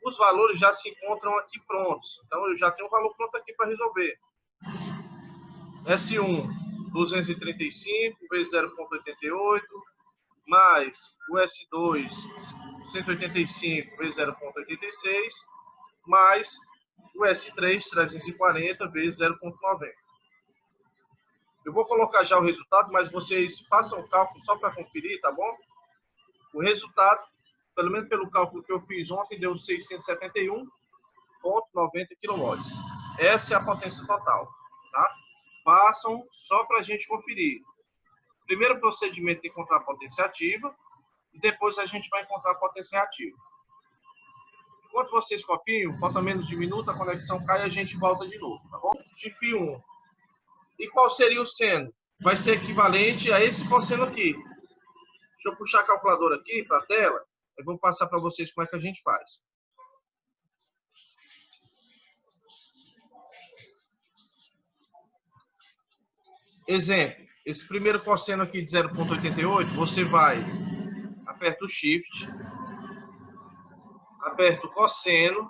Os valores já se encontram aqui prontos. Então, eu já tenho o valor pronto aqui para resolver. S1, 235 vezes 0,88, mais o S2, 185 vezes 0,86, mais o S3, 340 vezes 0,90. Eu vou colocar já o resultado, mas vocês façam o cálculo só para conferir, tá bom? O resultado, pelo menos pelo cálculo que eu fiz ontem, deu 671,90 kW. Essa é a potência total, tá? Façam só para a gente conferir. Primeiro procedimento é encontrar a potência ativa e depois a gente vai encontrar a potência reativa. Enquanto vocês copiam, falta menos de minuto, a conexão cai e a gente volta de novo, tá bom? Tipo 1. E qual seria o seno? Vai ser equivalente a esse cosseno aqui. Deixa eu puxar a calculadora aqui para a tela. Eu vou passar para vocês como é que a gente faz. Exemplo. Esse primeiro cosseno aqui de 0,88, você vai, aperta o Shift, aperta o cosseno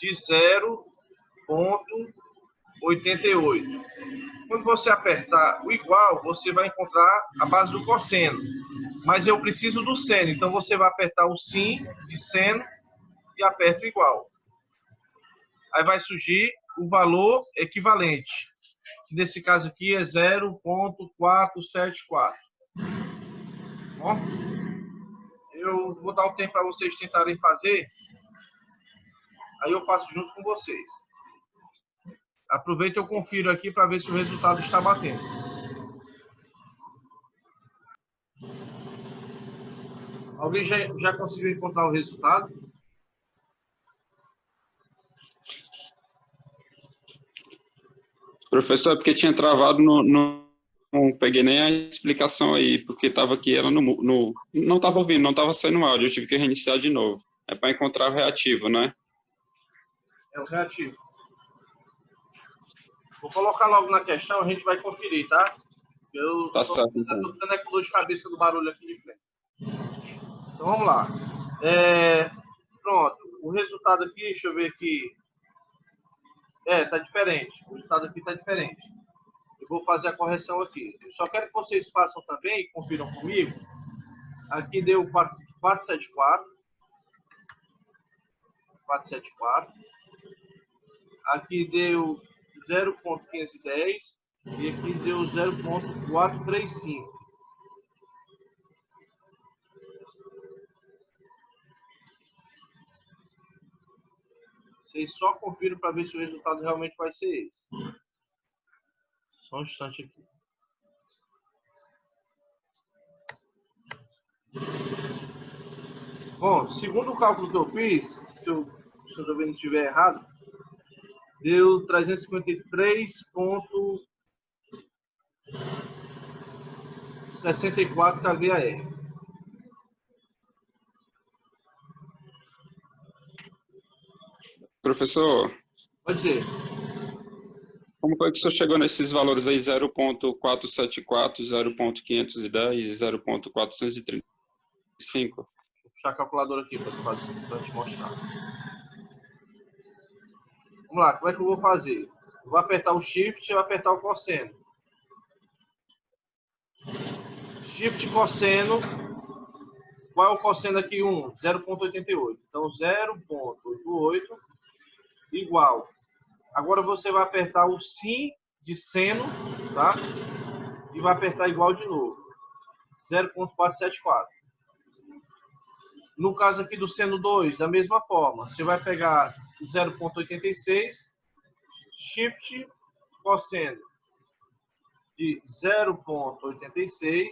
de 0,88. Quando você apertar o igual, você vai encontrar a base do cosseno. Mas eu preciso do seno, então você vai apertar o sim de seno e aperta o igual. Aí vai surgir o valor equivalente, que nesse caso aqui é 0,474. Bom, eu vou dar um tempo para vocês tentarem fazer, aí eu faço junto com vocês. Aproveita e eu confiro aqui para ver se o resultado está batendo. Alguém já conseguiu encontrar o resultado? Professor, é porque tinha travado, não peguei nem a explicação aí, porque estava aqui, ela não estava ouvindo, não estava saindo áudio, eu tive que reiniciar de novo. É para encontrar o reativo, né? É o reativo. Vou colocar logo na questão, a gente vai conferir, tá? Eu Tá tô certo, então. ficando com dor de cabeça do barulho aqui de frente. Então vamos lá. Pronto. O resultado aqui, deixa eu ver aqui. Tá diferente. O resultado aqui tá diferente. Eu vou fazer a correção aqui. Eu só quero que vocês façam também e confiram comigo. Aqui deu 474. 474. Aqui deu 0,510 e aqui deu 0,435. Vocês só confiram para ver se o resultado realmente vai ser esse. Só um instante aqui. Bom, segundo o cálculo que eu fiz, se eu não estiver errado, deu 353,64 kVAR. Professor, Pode dizer. como foi que o senhor chegou nesses valores aí, 0,474, 0,510 e 0,435? Vou puxar a calculadora aqui para te mostrar. Vamos lá, como é que eu vou fazer? Eu vou apertar o Shift e vou apertar o cosseno. Shift cosseno. Qual é o cosseno aqui? 0,88. Então, 0,88 igual. Agora você vai apertar o sim de seno, tá? E vai apertar igual de novo. 0,474. No caso aqui do seno 2, da mesma forma. Você vai pegar 0,86, Shift cosseno de 0,86,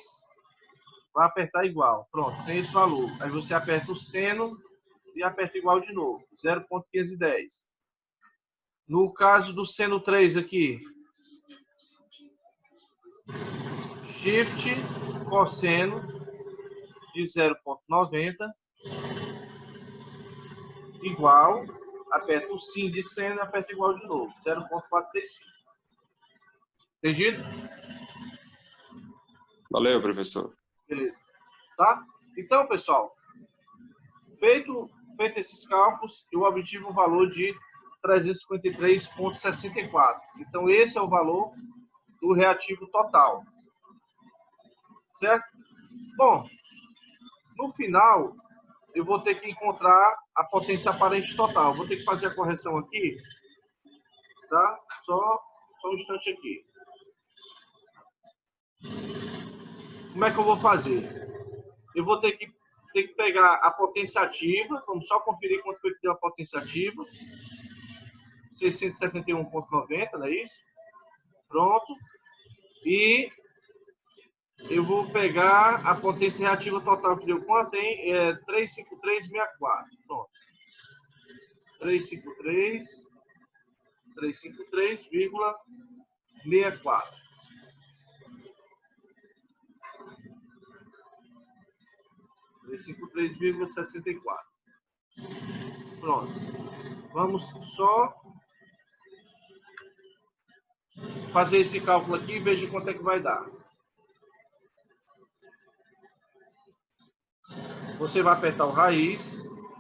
vai apertar igual. Pronto, tem esse valor. Aí você aperta o seno e aperta igual de novo, 0,510. No caso do seno 3 aqui, Shift cosseno de 0,90 igual, aperta o sim de seno e aperta igual de novo, 0,45. Entendido? Valeu, professor. Beleza. Tá? Então, pessoal, feito esses cálculos, eu obtive um valor de 353,64. Então, esse é o valor do reativo total. Certo? Bom, no final, eu vou ter que encontrar a potência aparente total. Vou ter que fazer a correção aqui. Tá? Só um instante aqui. Como é que eu vou fazer? Eu vou ter que pegar a potência ativa. Vamos só conferir quanto foi que deu a potência ativa. 671,90, não é isso? Pronto. E eu vou pegar a potência reativa total que deu quanto, hein? 353,64. Pronto. 353,64. 353,64. Pronto. Vamos só fazer esse cálculo aqui e veja quanto é que vai dar. Você vai apertar o raiz,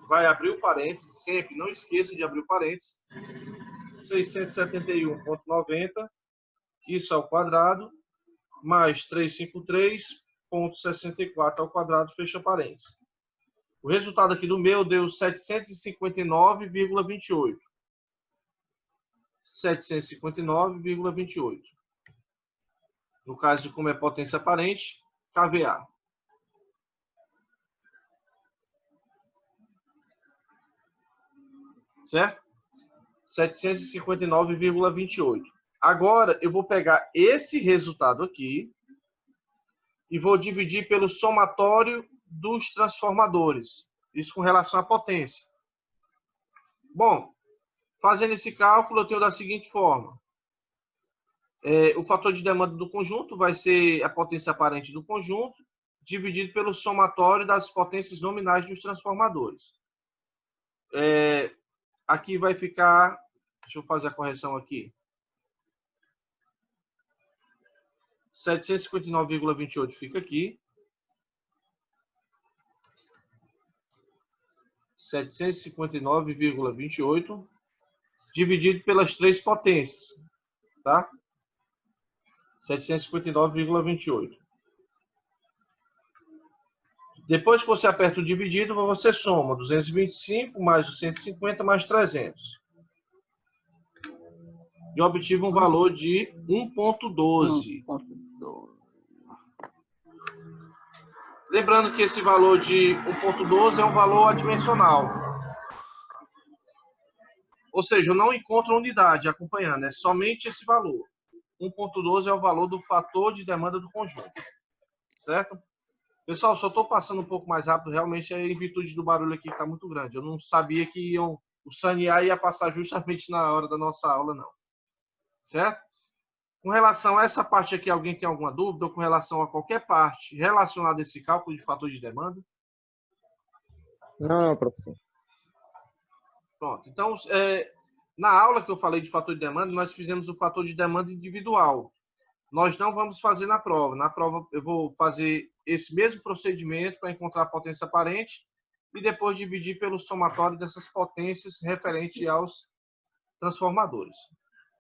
vai abrir o parênteses, sempre, não esqueça de abrir o parênteses. 671,90, isso ao quadrado, mais 353,64 ao quadrado, fecha parênteses. O resultado aqui do meu deu 759,28. 759,28. No caso de como é potência aparente, kVA. Certo? 759,28. Agora, eu vou pegar esse resultado aqui e vou dividir pelo somatório dos transformadores. Isso com relação à potência. Bom, fazendo esse cálculo, eu tenho da seguinte forma. O fator de demanda do conjunto vai ser a potência aparente do conjunto, dividido pelo somatório das potências nominais dos transformadores. Aqui vai ficar... Deixa eu fazer a correção aqui. 759,28 fica aqui. 759,28 dividido pelas três potências, tá? 759,28. Depois que você aperta o dividido, você soma 225 mais os 150 mais 300. E obtive um valor de 1,12. Lembrando que esse valor de 1,12 é um valor adimensional. Ou seja, eu não encontro unidade acompanhando, é somente esse valor. 1,12 é o valor do fator de demanda do conjunto. Certo? Pessoal, só estou passando um pouco mais rápido, realmente é em virtude do barulho aqui que está muito grande. Eu não sabia que o sanear ia passar justamente na hora da nossa aula, não. Certo? Com relação a essa parte aqui, alguém tem alguma dúvida? Ou com relação a qualquer parte relacionada a esse cálculo de fator de demanda? Não, professor. Pronto. Então, na aula que eu falei de fator de demanda, nós fizemos o fator de demanda individual. Nós não vamos fazer na prova. Na prova, eu vou fazer esse mesmo procedimento para encontrar a potência aparente e depois dividir pelo somatório dessas potências referente aos transformadores.